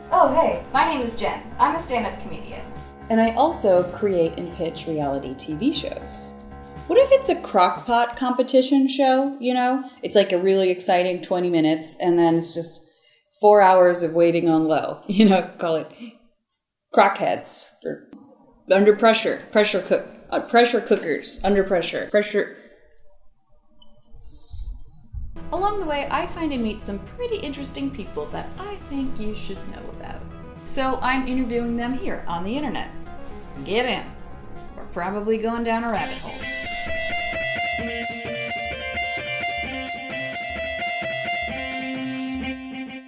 Oh, hey, my name is Jen. I'm a stand-up comedian. And I also create and pitch reality TV shows. What if it's a crockpot competition show, you know? It's like a really exciting 20 minutes, and then it's just 4 hours of waiting on low. You know, call it crockheads, or under pressure, pressure cookers, under pressure. Along the way, I find and meet some pretty interesting people that I think you should know about. So I'm interviewing them here on the internet. Get in. We're probably going down a rabbit hole.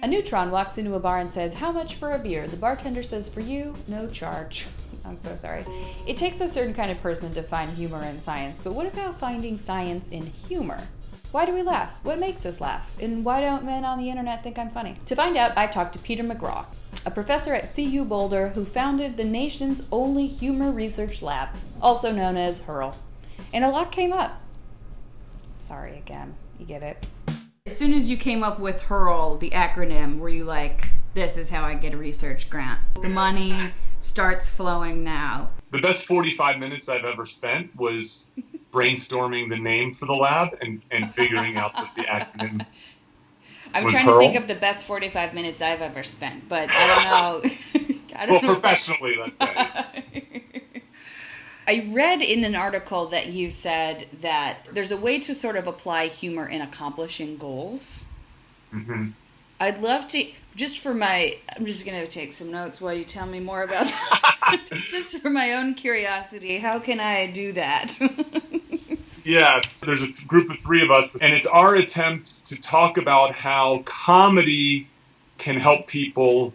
A neutron walks into a bar and says, "How much for a beer?" The bartender says, "For you, no charge." I'm so sorry. It takes a certain kind of person to find humor in science, but what about finding science in humor? Why do we laugh? What makes us laugh? And why don't men on the internet think I'm funny? To find out, I talked to Peter McGraw, a professor at CU Boulder who founded the nation's only humor research lab, also known as HURL. And a lot came up. Sorry again, you get it. As soon as you came up with HURL, the acronym, were you like, this is how I get a research grant? The money starts flowing now. The best 45 minutes I've ever spent was brainstorming the name for the lab and figuring out that the acronym I'm was trying HURL. to think of the best 45 minutes I've ever spent, but I don't know. Professionally, let's say. I read in an article that you said that there's a way to sort of apply humor in accomplishing goals. Mm-hmm. I'd love to, I'm just going to take some notes while you tell me more about that. Just for my own curiosity, how can I do that? Yes, there's a group of three of us, and it's our attempt to talk about how comedy can help people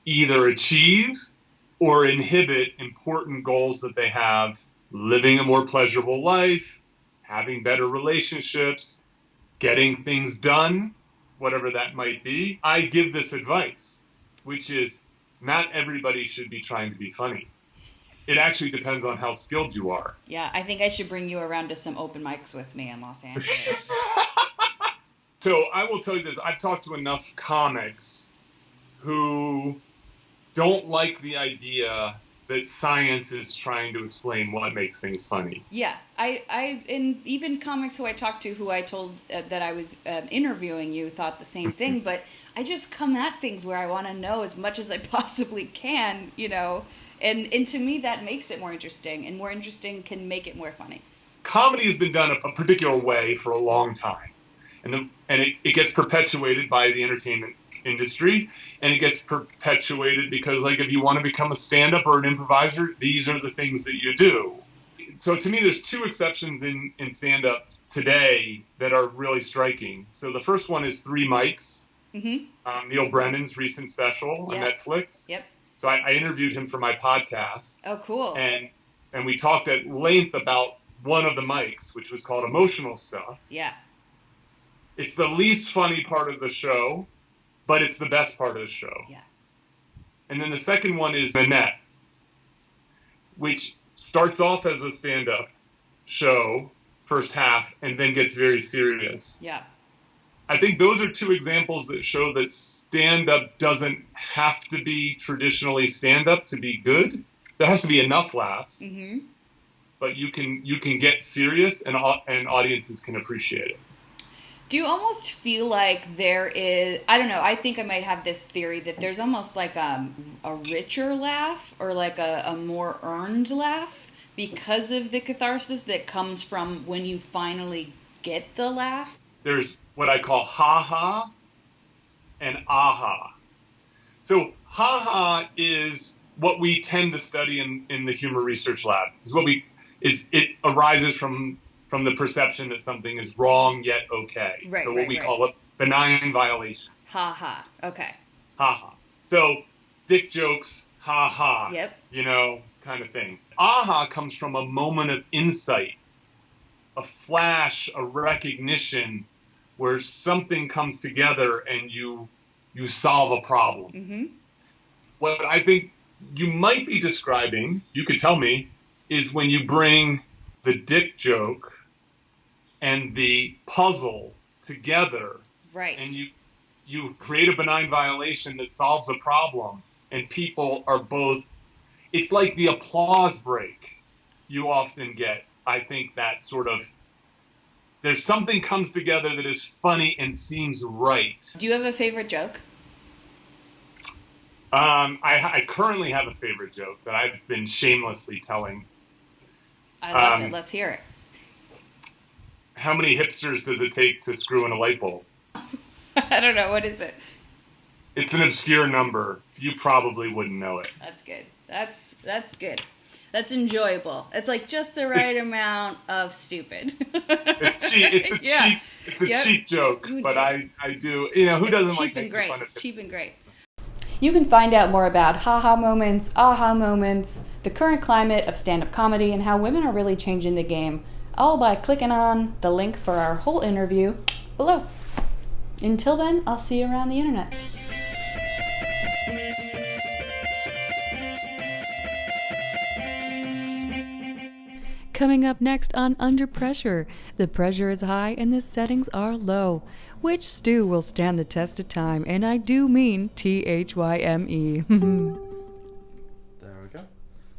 either achieve or inhibit important goals that they have, living a more pleasurable life, having better relationships, getting things done, whatever that might be. I give this advice, which is not everybody should be trying to be funny. It actually depends on how skilled you are. Yeah, I think I should bring you around to some open mics with me in Los Angeles. So I will tell you this. I've talked to enough comics who don't like the idea that science is trying to explain what makes things funny. Yeah, and even comics who I talked to who I told that I was interviewing you thought the same thing, but I just come at things where I want to know as much as I possibly can, you know, and to me that makes it more interesting, and more interesting can make it more funny. Comedy has been done a particular way for a long time, and it gets perpetuated by the entertainment industry, and it gets perpetuated because, like, if you want to become a stand-up or an improviser, these are the things that you do. So to me, there's two exceptions in stand-up today that are really striking. So the first one is Three Mics, Neil Brennan's recent special on Netflix. Yep. So I interviewed him for my podcast. Oh, cool. And we talked at length about one of the mics, which was called Emotional Stuff. Yeah. It's the least funny part of the show, but it's the best part of the show. Yeah. And then the second one is Nanette, which starts off as a stand-up show, first half, and then gets very serious. Yeah. I think those are two examples that show that stand-up doesn't have to be traditionally stand-up to be good. There has to be enough laughs, but you can get serious, and audiences can appreciate it. Do you almost feel like there is, I don't know, I think I might have this theory that there's almost like a richer laugh, or like a more earned laugh, because of the catharsis that comes from when you finally get the laugh? There's what I call ha-ha and aha. So ha-ha is what we tend to study in the humor research lab. It arises from the perception that something is wrong yet okay. Right, so what we call a benign violation. Ha-ha, okay. Ha-ha. So dick jokes, ha-ha. Yep. You know, kind of thing. Aha comes from a moment of insight, a flash, a recognition, where something comes together and you solve a problem. What I think you might be describing, you could tell me, is when you bring the dick joke and the puzzle together. Right. And you create a benign violation that solves a problem, and people are both, it's like the applause break you often get. I think that sort of, there's something comes together that is funny and seems right. Do you have a favorite joke? I currently have a favorite joke that I've been shamelessly telling. I love it. Let's hear it. How many hipsters does it take to screw in a light bulb? I don't know. What is it? It's an obscure number. You probably wouldn't know it. That's good. That's good. That's enjoyable. It's like just the right amount of stupid. It's cheap. It's a cheap joke, but I do. Who doesn't like making fun of it? It's cheap and great. You can find out more about haha moments, aha moments, the current climate of stand-up comedy, and how women are really changing the game, all by clicking on the link for our whole interview below. Until then, I'll see you around the internet. Coming up next on Under Pressure, the pressure is high and the settings are low. Which stew will stand the test of time? And I do mean THYME.